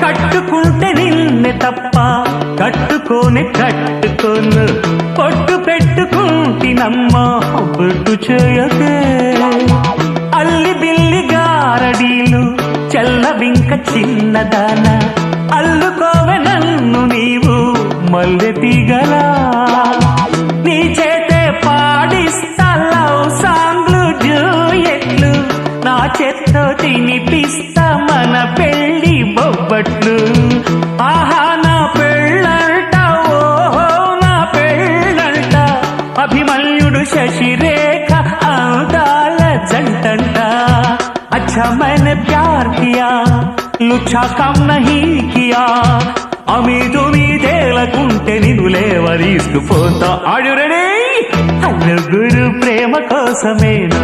కట్టుకుంటే నిన్నే తప్ప కట్టుకోనే కట్టుకోను పొట్టు పెట్టుకుంటినమ్మా బొట్టు చేయకే అల్లి బిల్లి గారడీలు చల్లవింక చిన్నదాన అల్లుకోవె నన్ను నీవు మల్లె తీగలా నీ చేతే పాడిస్తా లవ్ సాంగ్లు జూయెట్లు నా చేత్తో తినిపిస్తా మన పెళ్లి బొబ్బట్లు ఆహా నా పెళ్ళంట ఓహో నా పెళ్ళంట అభిమన్యుడు శశిరేఖ అందాల జంటంట अच्छा मैंने प्यार किया लुच्छा काम नहीं किया అమీ తేలకుంటే నిన్ను లేవదీసుకుపోతా ఆడు రెడీ అల్లుగురు ప్రేమ కోసమేను